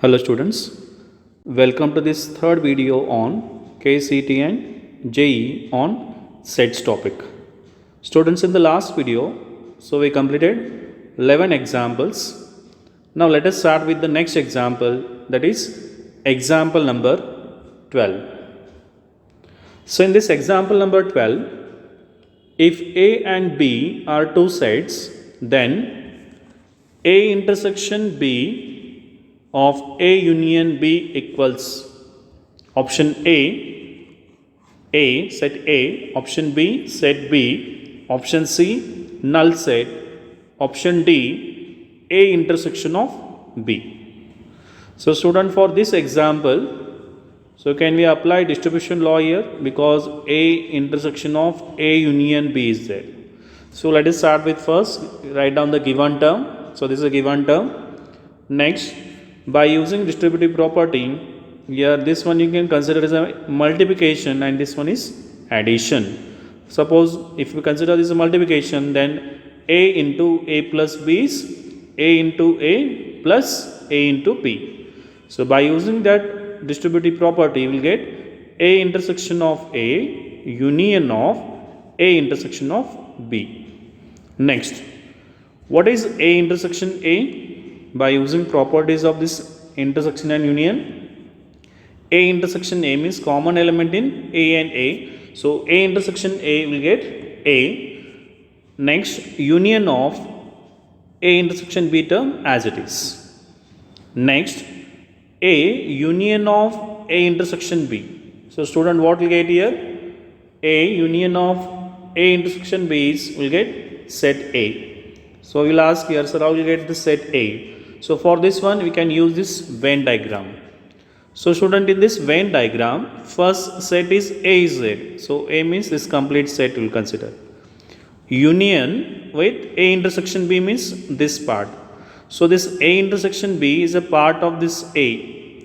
Hello students, welcome to this third video on KCT and JEE on SETs topic. Students, in the last video, we completed 11 examples. Now let us start with the next example, that is example number 12. So in this example number 12, if A and B are two sets, then A intersection B of A union B equals option A set A, option B set B, option C null set, option D A intersection of B. So student, for this example, so can we apply distribution law here, because A intersection of A union B is there. So let us start with first, write down the given term. So this is a given term. Next, by using distributive property, here this one you can consider as a multiplication and this one is addition. Suppose if we consider this a multiplication, then A into A plus B is A into A plus A into B. So by using that distributive property, we will get A intersection of A union of A intersection of B. Next, what is A intersection A? By using properties of this intersection and union, A intersection A means common element in A and A. So A intersection A will get A. Next, union of A intersection B term as it is. Next, A union of A intersection B. So student, what will get here? A union of A intersection B is will get set A. So we will ask here, sir, how will you get the set A? So for this one, we can use this Venn diagram. So student, in this Venn diagram, first set is A is Z. So A means this complete set we will consider. Union with A intersection B means this part. So this A intersection B is a part of this A.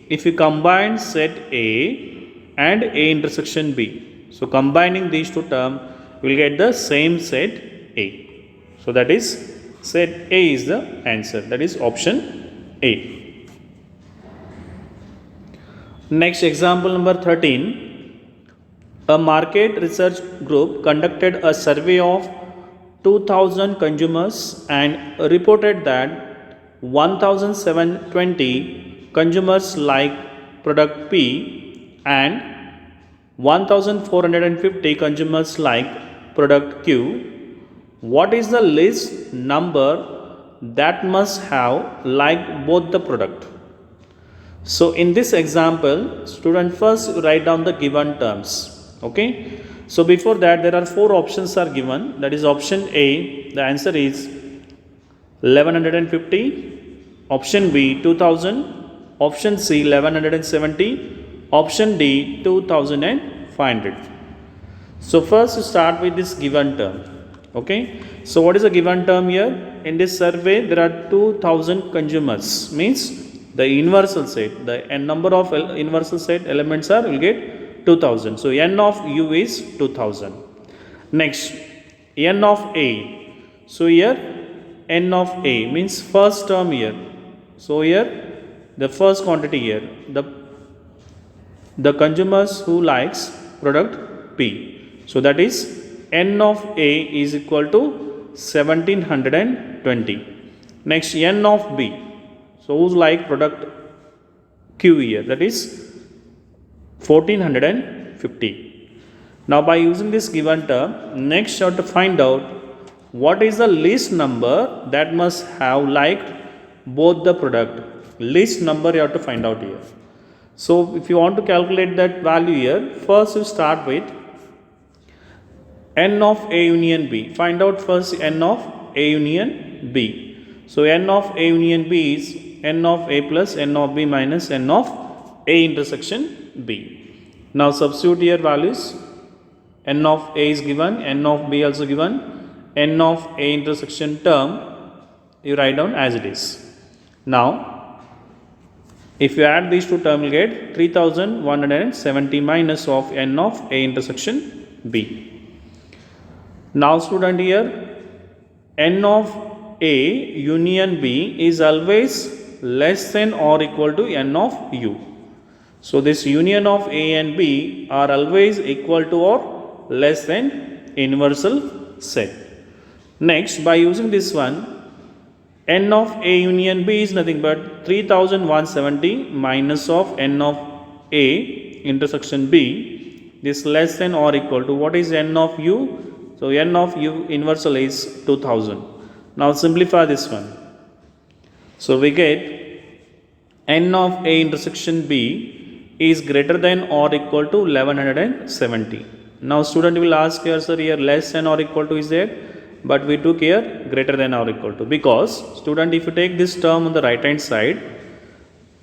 If you combine set A and A intersection B, so combining these two terms, we will get the same set A. So that is set A is the answer, that is option A. Next, example number 13. A market research group conducted a survey of 2000 consumers and reported that 1720 consumers like product P and 1450 consumers like product Q. What is the least number that must have liked both the product? So in this example, student, first write down the given terms. Okay. So before that, there are four options are given. That is option A, the answer is 1150. Option B 2000. Option C 1170. Option D 2500. So first start with this given term. Okay, so what is the given term here? In this survey, there are 2000 consumers, means the universal set, the n number of universal set elements are will get 2000. So n of U is 2000. Next, n of A. So here n of A means first term here. So here the first quantity here, the consumers who likes product P. So that is n of A is equal to 1720. Next, n of B. So who's like product Q here, that is 1450. Now by using this given term, next you have to find out what is the least number that must have liked both the product. Least number you have to find out here. So if you want to calculate that value here, first you start with n of A union B. Find out first n of A union B. So n of A union B is n of A plus n of B minus n of A intersection B. Now substitute here values. N of A is given, n of B also given, n of A intersection term you write down as it is. Now if you add these two terms, you get 3170 minus of n of A intersection B. Now student, here n of A union B is always less than or equal to n of u. So this union of A and B are always equal to or less than universal set. Next, by using this one, n of A union B is nothing but 3170 minus of n of A intersection B. This less than or equal to what is n of u? So n of u universal is 2000. Now simplify this one. So we get n of A intersection B is greater than or equal to 1170. Now student will ask here, sir, here less than or equal to is there, but we took here greater than or equal to, because student, if you take this term on the right hand side,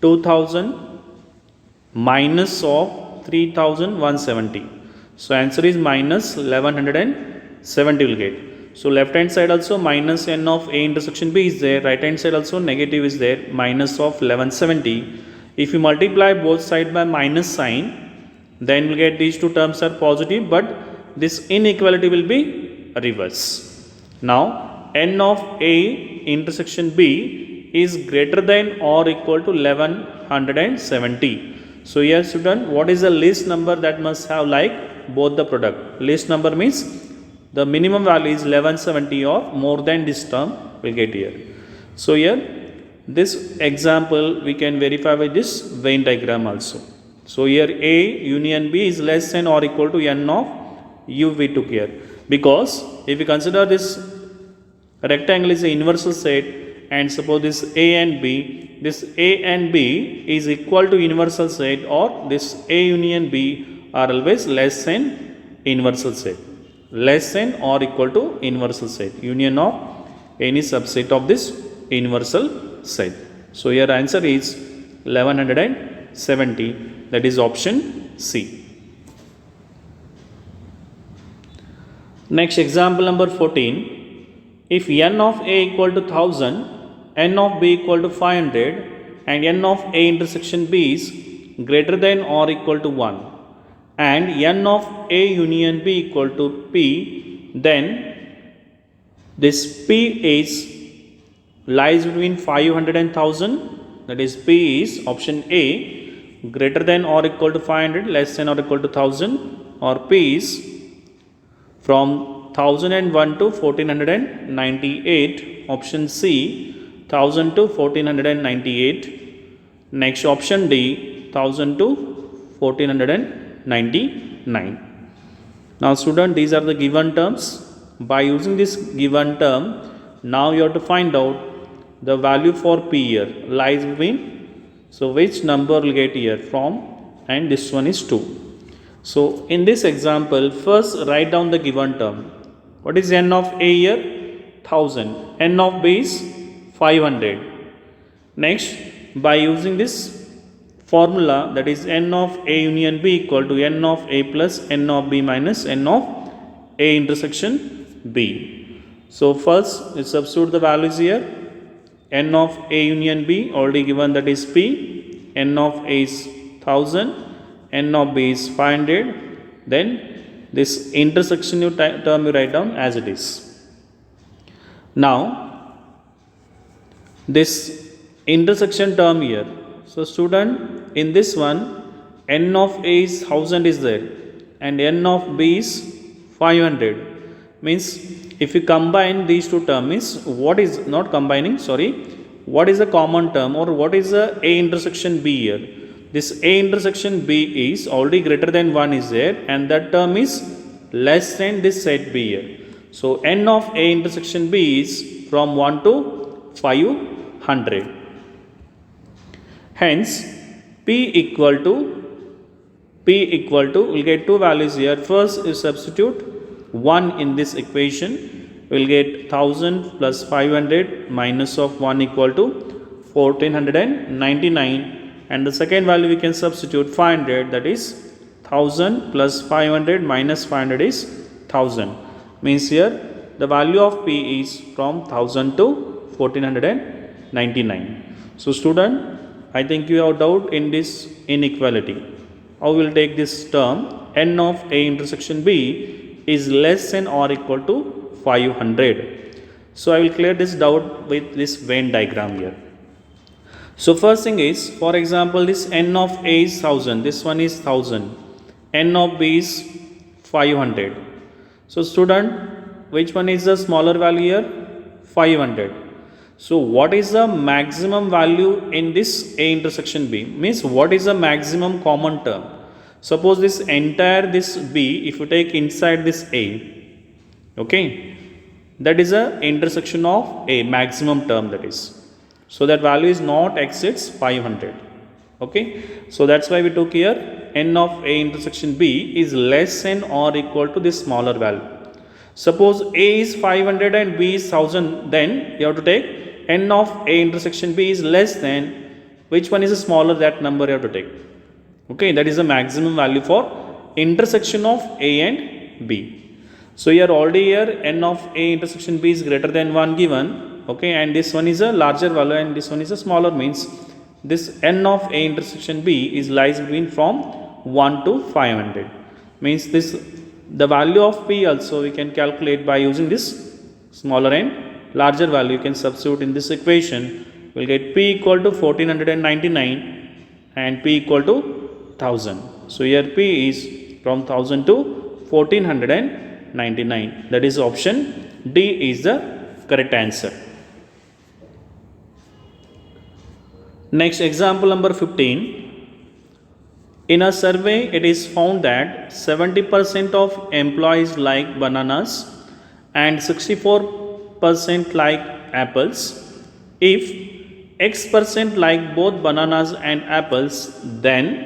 2000 minus of 3170, so answer is minus 1170 will get. So left hand side also minus n of A intersection B is there, right hand side also negative is there, minus of 1170. If you multiply both sides by minus sign, then we'll get these two terms are positive, but this inequality will be reverse. Now n of A intersection B is greater than or equal to 1170. So here student, what is the least number that must have like both the product? Least number means the minimum value is 1170 or more than this term will get here. So here this example we can verify with this Venn diagram also. So here A union B is less than or equal to n of u we took here, because if we consider this rectangle is a universal set and suppose this A and B, this A and B is equal to universal set, or this A union B are always less than universal set, less than or equal to universal set, union of any subset of this universal set. So your answer is 1170, that is option C. Next example number 14. If n of A equal to 1000, n of B equal to 500 and n of A intersection B is greater than or equal to 1 and n of A union B equal to P, then this P is lies between 500 and 1000, that is P is option A greater than or equal to 500, less than or equal to 1000, or P is from 1001 to 1498, option C 1000 to 1498. Next option D 1000 to 1499. Now student, these are the given terms. By using this given term, now you have to find out the value for P here lies between, so which number will get here from, and this one is 2. So in this example, first write down the given term. What is n of A here? 1000. N of B is 500. Next, by using this formula, that is n of A union B equal to n of A plus n of B minus n of A intersection B. So first we substitute the values here. N of A union B already given, that is P. N of A is 1000, n of B is 500. Then this intersection term you write down as it is. Now this intersection term here. So student, in this one n of A is 1000 is there and n of B is 500. Means if you combine these two terms, what is not combining, sorry, what is the common term, or what is the A intersection B here? This A intersection B is already greater than 1 is there, and that term is less than this set B here. So n of A intersection B is from 1 to 500. Hence P equal to we'll get two values here. First you substitute 1 in this equation, we will get 1000 plus 500 minus of 1 equal to 1499, and the second value we can substitute 500, that is 1000 plus 500 minus 500 is 1000. Means here the value of P is from 1000 to 1499. So student, I think you have doubt in this inequality. How we will take this term n of A intersection B is less than or equal to 500. So I will clear this doubt with this Venn diagram here. So first thing is, for example, this n of a is 1000, this one is 1000, n of b is 500. So student, which one is the smaller value here? 500. So what is the maximum value in this a intersection b? Means what is the maximum common term? Suppose this entire this b, if you take inside this a, okay, that is a intersection of a maximum term, that is. So that value is not exceeds 500. Okay, so that's why we took here n of a intersection b is less than or equal to this smaller value. Suppose a is 500 and b is 1000, then you have to take n of a intersection b is less than, which one is smaller, that number you have to take. Okay, that is the maximum value for intersection of a and b. So here already here n of a intersection b is greater than 1 given. Okay, and this one is a larger value and this one is a smaller, means this n of a intersection b is lies between from 1 to 500. Means this, the value of p also we can calculate by using this smaller and larger value. You can substitute in this equation. We'll get p equal to 1499 and p equal to 1000. So here p is from 1000 to 1499. That is option D is the correct answer. Next, example number 15. In a survey, it is found that 70% of employees like bananas and 64% like apples. If X% like both bananas and apples, then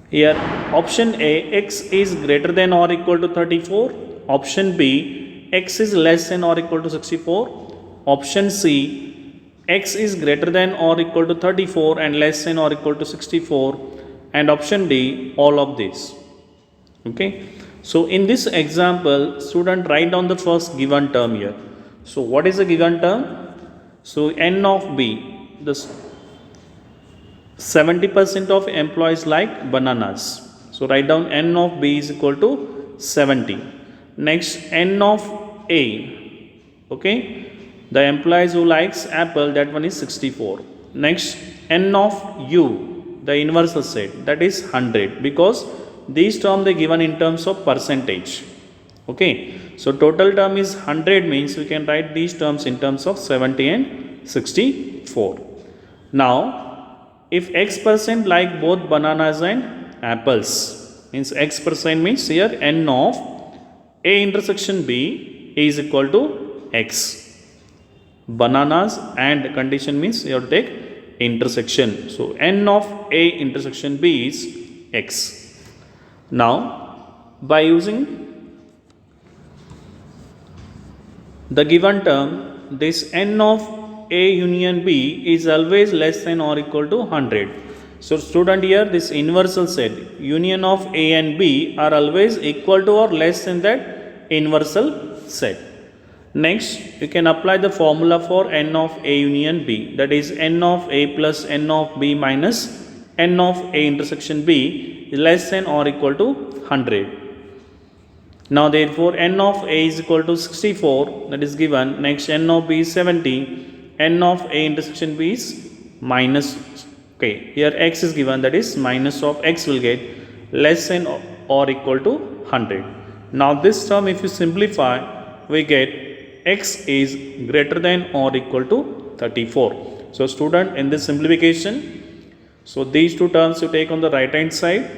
here option A, X is greater than or equal to 34. Option B, X is less than or equal to 64. Option C, X is greater than or equal to 34 and less than or equal to 64. And option D, all of these. Okay. So in this example, student write down the first given term here. So what is the given term? So n of b, this 70% of employees like bananas. So write down n of b is equal to 70. Next, n of a, okay, the employees who likes apple, that one is 64. Next, n of u, the universal set, that is 100, because these terms they given in terms of percentage. Okay, so total term is 100, means we can write these terms in terms of 70 and 64. Now, if X% like both bananas and apples, means X% means here n of a intersection b is equal to X. Bananas and condition means you have to take intersection. So n of a intersection b is X. Now, by using the given term, this n of a union b is always less than or equal to 100. So student, here this universal set union of a and b are always equal to or less than that universal set. Next, you can apply the formula for n of a union b, that is n of a plus n of b minus n of a intersection b is less than or equal to 100. Now therefore n of a is equal to 64, that is given. Next, n of b is 70, n of a intersection b is minus, okay, here x is given, that is minus of x will get less than or equal to 100. Now this term if you simplify, we get x is greater than or equal to 34. So student, in this simplification, so these two terms you take on the right hand side,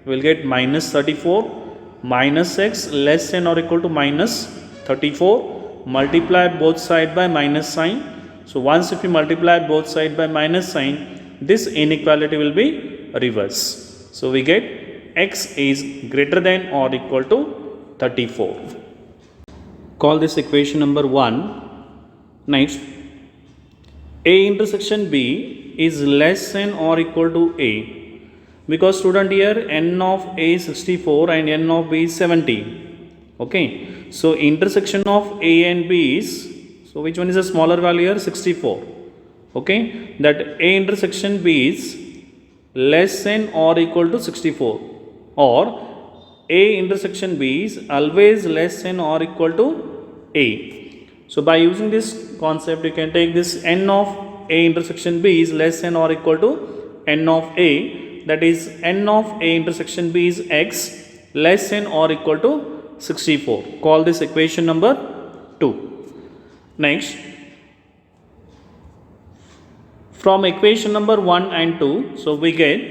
we will get minus 34 minus x less than or equal to minus 34, multiply both side by minus sign. So once if you multiply both side by minus sign, this inequality will be reverse. So we get x is greater than or equal to 34. Call this equation number 1. Next, a intersection b is less than or equal to a, because student here n of a is 64 and n of b is 70. Okay, so intersection of a and b is, so which one is a smaller value here? 64. Okay, that a intersection b is less than or equal to 64, or a intersection b is always less than or equal to a. So by using this concept, you can take this n of A intersection B is less than or equal to n of A, that is n of A intersection B is x less than or equal to 64. Call this equation number 2. Next, from equation number 1 and 2, so we get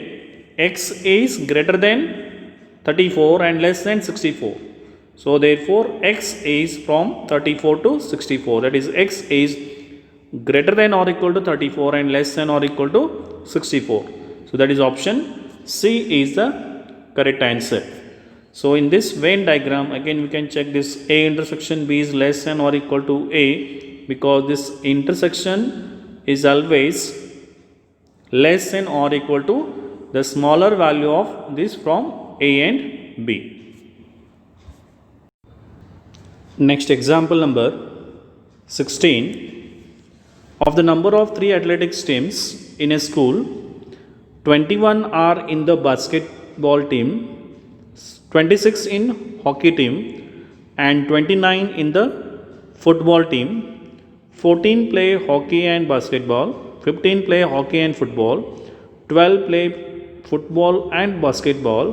x is greater than 34 and less than 64. So therefore x is from 34 to 64, that is x is greater than or equal to 34 and less than or equal to 64. So that is option C is the correct answer. So in this Venn diagram, again we can check this A intersection B is less than or equal to A, because this intersection is always less than or equal to the smaller value of this from A and B. Next example number 16. Of the number of 3 athletics teams in a school, 21 are in the basketball team, 26 in hockey team and 29 in the football team. 14 play hockey and basketball, 15 play hockey and football, 12 play football and basketball,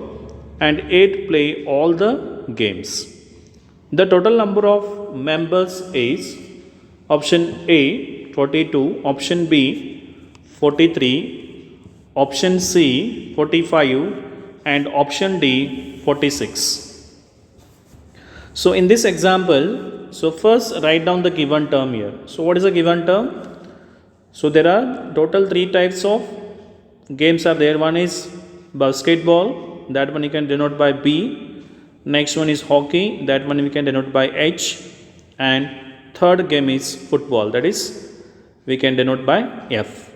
and 8 play all the games. The total number of members is option A 42, option B 43, option C 45, and option D 46. So in this example, so first write down the given term here. So what is a given term? So there are total 3 types of games are there. One is basketball, that one you can denote by B. Next one is hockey, that one we can denote by H. And third game is football, that is we can denote by F.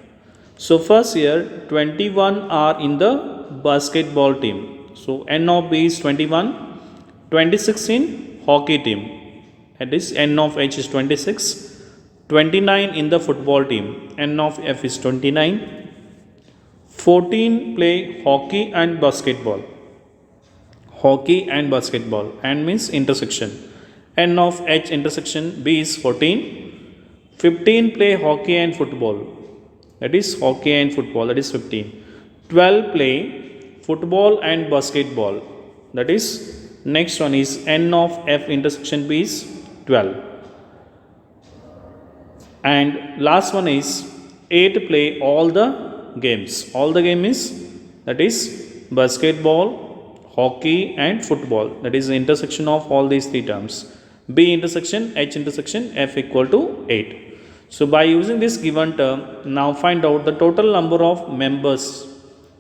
So first here 21 are in the basketball team. So N of B is 21, 26 in hockey team, that is N of H is 26, 29 in the football team, N of F is 29, 14 play hockey and basketball. Hockey and basketball, and means intersection. N of H intersection B is 14. 15 play hockey and football, that is hockey and football, that is 15. 12 play football and basketball, that is next one is N of F intersection B is 12. And last one is 8 play all the games. All the game is, that is basketball, hockey and football, that is the intersection of all these 3 terms. B intersection H intersection F equal to 8. So by using this given term, now find out the total number of members.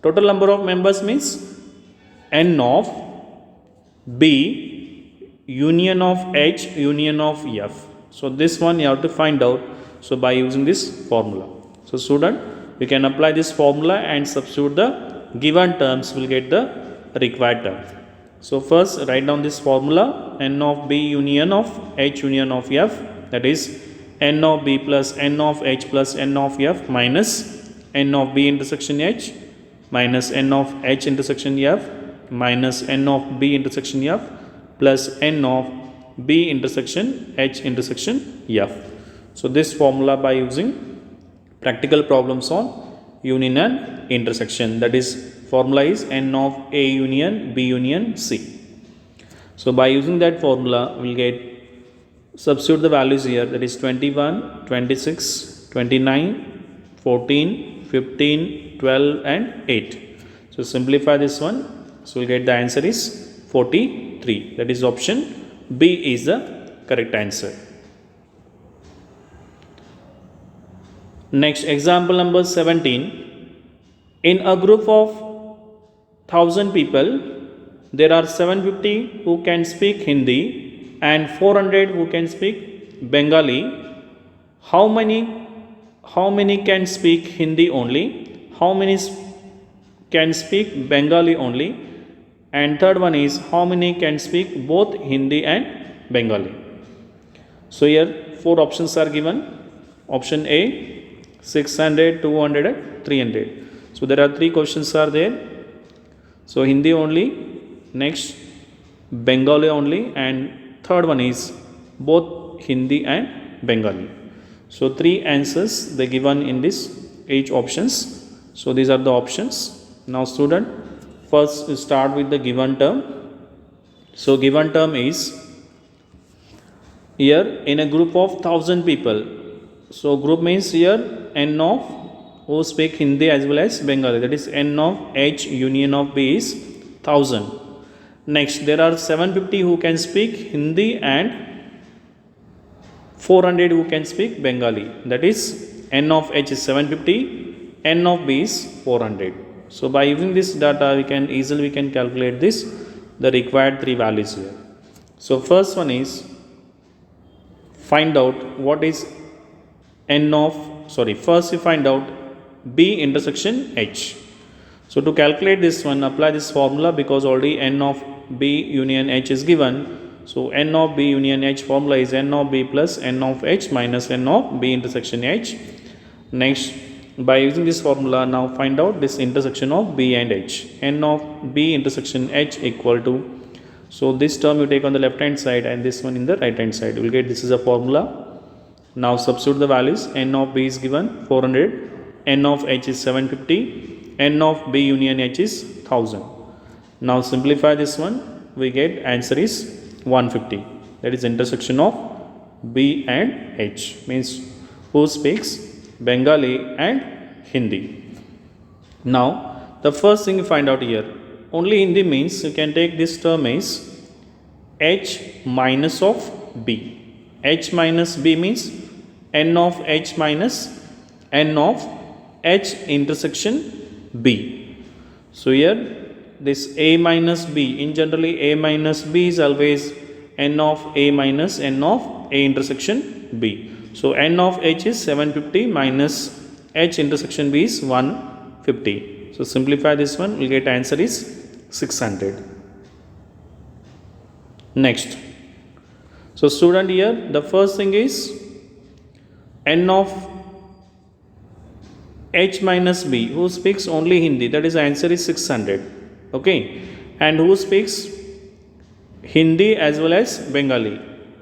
Total number of members means N of B union of H union of F. So this one you have to find out. So by using this formula. So student, we can apply this formula and substitute the given terms, will get the required term. So first write down this formula, N of B union of H union of F, that is N of B plus N of H plus N of F minus N of B intersection H minus N of H intersection F minus N of B intersection F plus N of B intersection H intersection F. So this formula by using practical problems on union and intersection, that is formula is N of A union B union C. So by using that formula, we will get, substitute the values here, that is 21, 26, 29, 14, 15, 12 and 8. So simplify this one. So we will get the answer is 43. That is option B is the correct answer. Next example number 17. In a group of 1000 people, there are 750 who can speak Hindi and 400 who can speak Bengali. How many can speak Hindi only? How many can speak Bengali only? And third one is how many can speak both Hindi and Bengali? So here 4 options are given. Option A 600, 200 and 300. So there are 3 questions are there. So Hindi only, next Bengali only, and third one is both Hindi and Bengali. So 3 answers they given in this each options. So these are the options. Now student, first we start with the given term. So given term is here in a group of 1000 people. So group means here n of who speak Hindi as well as Bengali, that is n of H union of B is 1000. Next there are 750 who can speak Hindi and 400 who can speak Bengali, that is n of H is 750, n of B is 400. So by using this data we can easily calculate this, the required 3 values here. So first one is find out what is first we find out B intersection H. So to calculate this one, apply this formula because already n of B union H is given. So n of B union H formula is n of B plus n of H minus n of B intersection H. Next, by using this formula, now find out this intersection of B and H. N of B intersection H equal to, so this term you take on the left hand side and this one in the right hand side. You will get this is a formula. Now substitute the values. N of B is given 400, n of H is 750, n of B union H is 1000. Now simplify this one, we get answer is 150, that is intersection of B and H, means who speaks Bengali and Hindi. Now the first thing you find out here, only Hindi means you can take this term as H minus of B. H minus B means n of H minus n of H intersection B. So here this A minus B, in generally A minus B is always n of A minus n of A intersection B. So n of H is 750 minus H intersection B is 150. So simplify this one, we will get answer is 600. Next, so student here the first thing is n of H minus B who speaks only Hindi, that is answer is 600. Okay, and who speaks Hindi as well as Bengali,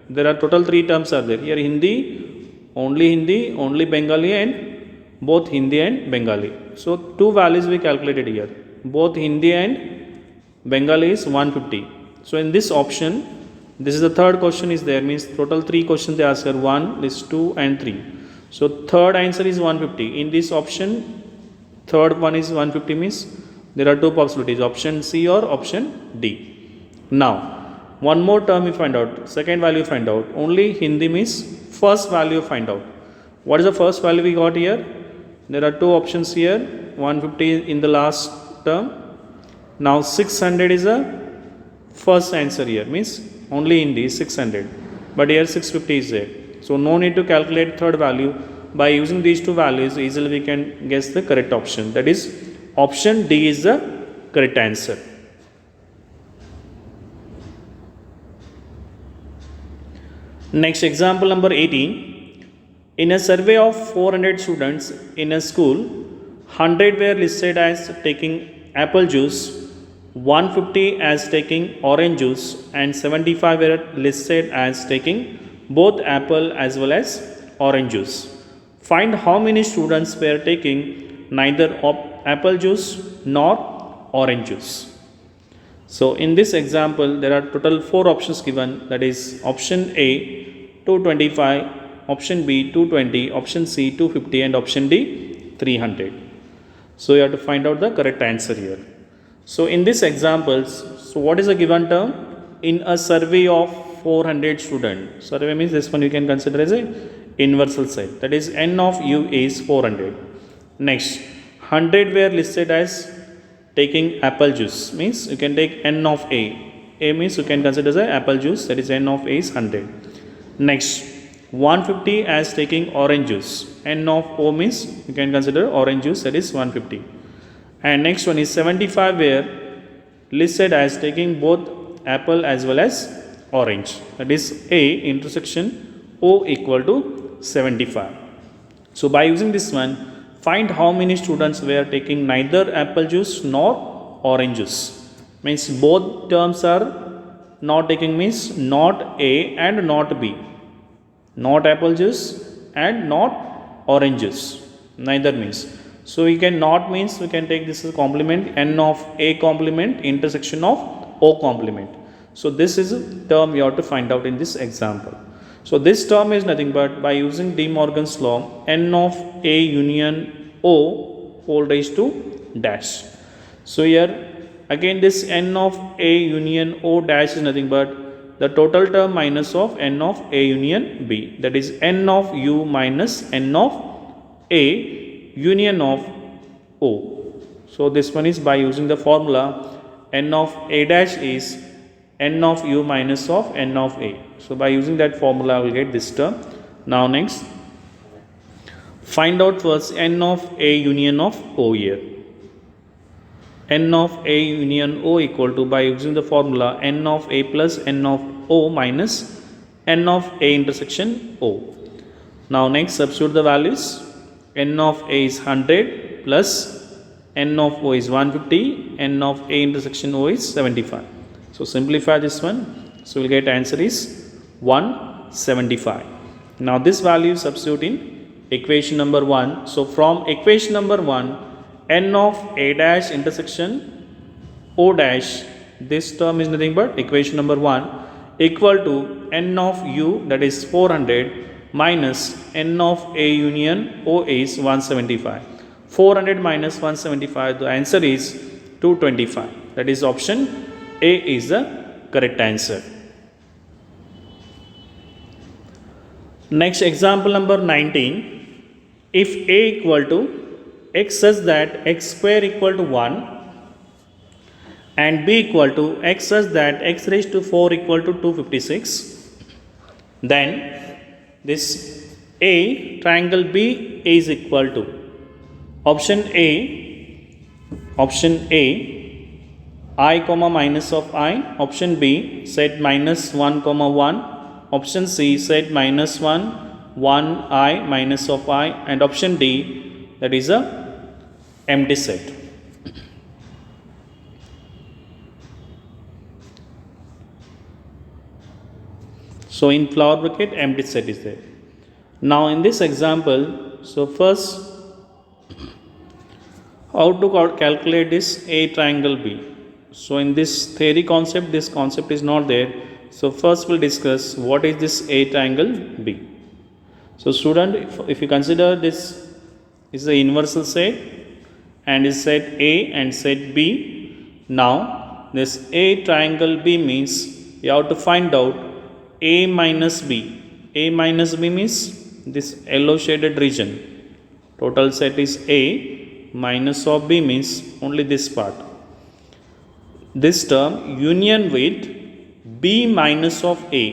there are total 3 terms are there here, Hindi, only Bengali and both Hindi and Bengali. So 2 values we calculated here, both Hindi and Bengali is 150. So in this option, this is the third question is there, means total 3 questions they ask here, 1, this 2 and 3. So third answer is 150. In this option, third one is 150 means there are 2 possibilities, option C or option D. Now one more term we find out, second value find out, only Hindi means first value find out. What is the first value we got here? There are 2 options here, 150 in the last term. Now 600 is the first answer here, means only Hindi is 600, but here 650 is there. So no need to calculate third value. By using these 2 values easily we can guess the correct option, that is option D is the correct answer. Next, example number 18. In a survey of 400 students in a school, 100 were listed as taking apple juice, 150 as taking orange juice, and 75 were listed as taking both apple as well as orange juice. Find how many students were taking neither apple juice nor orange juice. So in this example there are total 4 options given, that is option A 225, option B 220, option C 250 and option D 300. So you have to find out the correct answer here. So in this examples, so what is the given term? In a survey of 400 students, survey means this one you can consider as a universal set, that is n of U is 400. Next, 100 were listed as taking apple juice, means you can take n of A. A means you can consider as a apple juice, that is n of A is 100. Next, 150 as taking orange juice, n of O means you can consider orange juice, that is 150. And next one is 75 were listed as taking both apple as well as orange, that is A intersection O equal to 75. So by using this one, find how many students were taking neither apple juice nor orange juice, means both terms are not taking, means not A and not B, not apple juice and not oranges, neither means. So we can not means we can take this as complement n of a complement intersection of o complement. So this is a term we have to find out in this example. So this term is nothing but by using De Morgan's law, n of a union o whole raised to dash. So here again this n of a union o dash is nothing but the total term minus of n of a union b, that is n of u minus n of a union of o. So this one is by using the formula n of a dash is n of u minus of n of a. So by using that formula I will get this term. Now next, find out first n of a union of o here. N of a union o equal to, by using the formula, n of a plus n of o minus n of a intersection o. Now next, substitute the values. N of a is 100 plus n of o is 150, n of a intersection o is 75. So simplify this one. So we'll get answer is 175. Now this value substitute in equation number 1. So from equation number 1, n of a dash intersection o dash, this term is nothing but equation number 1 equal to n of u, that is 400, minus n of a union o is 175. 400 minus 175, the answer is 225. That is option A is the correct answer. Next, example number 19. If a equal to x such that x square equal to 1 and b equal to x such that x raised to 4 equal to 256, then this a triangle B is equal to option A I comma minus of I, option B set minus 1 comma 1, option C set minus 1 I minus of I, and option D, that is a empty set. So in flower bracket empty set is there. Now in this example, so first how to calculate this a triangle B. So in this theory concept, this concept is not there. So first we'll discuss what is this a triangle B. So student, if you consider this is the universal set and is set A and set B. Now this A triangle B means you have to find out A minus B. A minus B means this yellow shaded region. Total set is A, minus of B means only this part. This term union with B minus of A.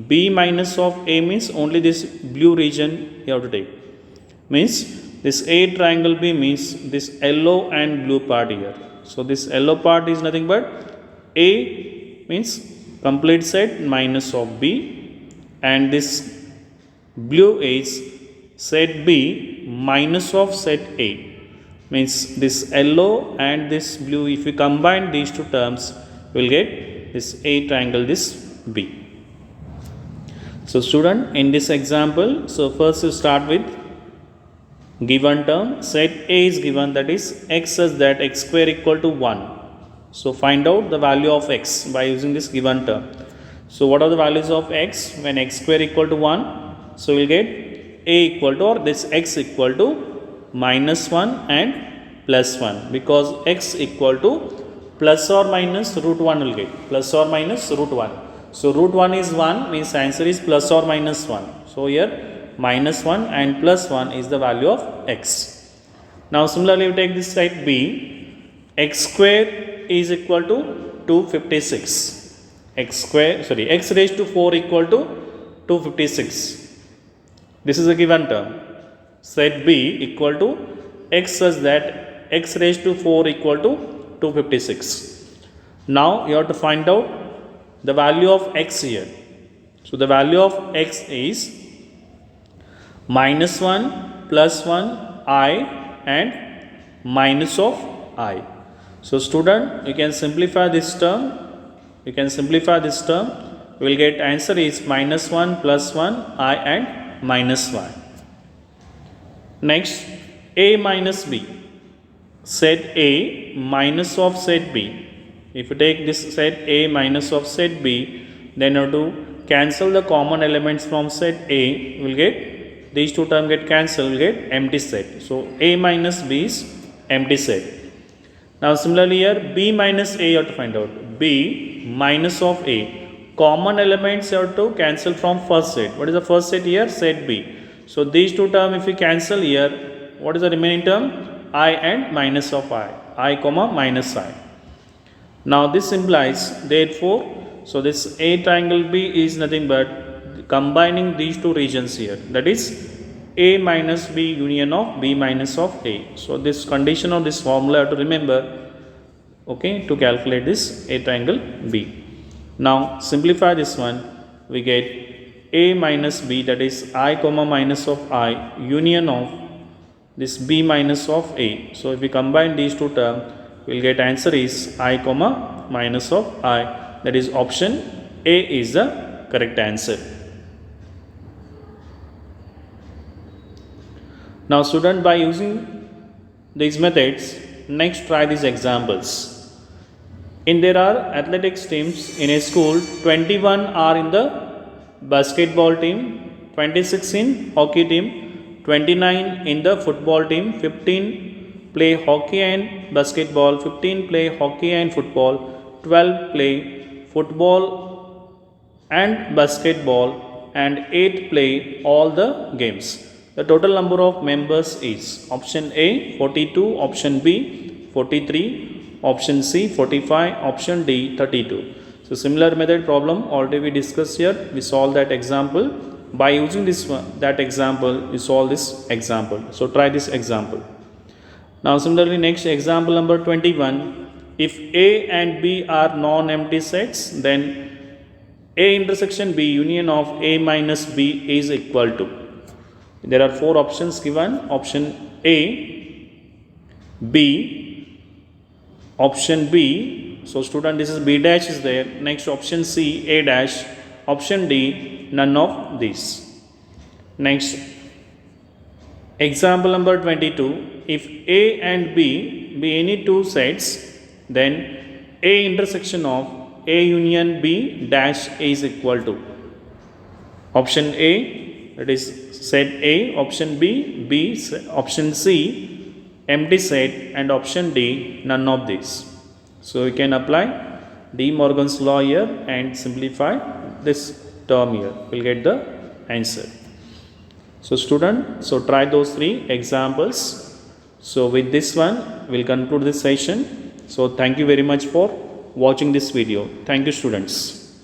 B minus of A means only this blue region you have to take. Means this A triangle B means this yellow and blue part here. So this yellow part is nothing but A means complete set minus of B, and this blue is set B minus of set A. Means this yellow and this blue, if you combine these two terms, you will get this A triangle, this B. So student, in this example, so first you start with given term. Set A is given, that is x such that x square equal to 1. So find out the value of x by using this given term. So what are the values of x when x square equal to 1? So we will get a equal to, or this x equal to minus 1 and plus 1, because x equal to plus or minus root 1 will get, plus or minus root 1. So root 1 is 1 means answer is plus or minus 1. So here minus 1 and plus 1 is the value of x. Now similarly you take this side B, x square is equal to 256. X raised to 4 equal to 256. This is a given term. Set B equal to x such that x raised to 4 equal to 256. Now you have to find out the value of x here. So the value of x is minus 1 plus 1 I and minus of I. So student, you can simplify this term. We will get answer is minus 1 plus 1 I and minus 1. Next, A minus B. Set A minus of set B. If you take this set A minus of set B, then you have to cancel the common elements from set A. Will get these two terms get cancelled. Will get empty set. So A minus B is empty set. Now similarly here B minus A you have to find out. B minus of A. Common elements you have to cancel from first set. What is the first set here? Set B. So these two terms if we cancel here, what is the remaining term? I and minus of I comma minus I. Now this implies therefore, so this A triangle B is nothing but combining these two regions here, that is A minus B union of B minus of A. So this condition of this formula you have to remember, okay, to calculate this A triangle B. Now simplify this one, we get A minus B, that is I comma minus of I union of this B minus of A. So if we combine these two terms, we will get answer is I comma minus of I, that is option A is the correct answer. Now student, by using these methods, next try these examples. In there are athletics teams in a school, 21 are in the basketball team, 26 in hockey team, 29 in the football team, 15 play hockey and basketball, 15 play hockey and football, 12 play football and basketball, and 8 play all the games. The total number of members is option A 42, option B 43, option C 45, option D 32. So similar method problem already we discussed here. We solve that example. By using this one, that example, we solve this example. So try this example. Now similarly, next example number 21. If A and B are non-empty sets, then A intersection B union of A minus B is equal to. There are four options given. Option A, B, option B. So student, this is B dash is there. Next option C, A dash. Option D, none of these. Next, example number 22. If A and B be any two sets, then A intersection of A union B dash is equal to. Option A, that is set A. Option B, B. Option C, empty set. And option D, none of these. So we can apply De Morgan's law here and simplify this term here. We'll get the answer. So student, so try those three examples. So with this one, we'll conclude this session. So thank you very much for watching this video. Thank you students.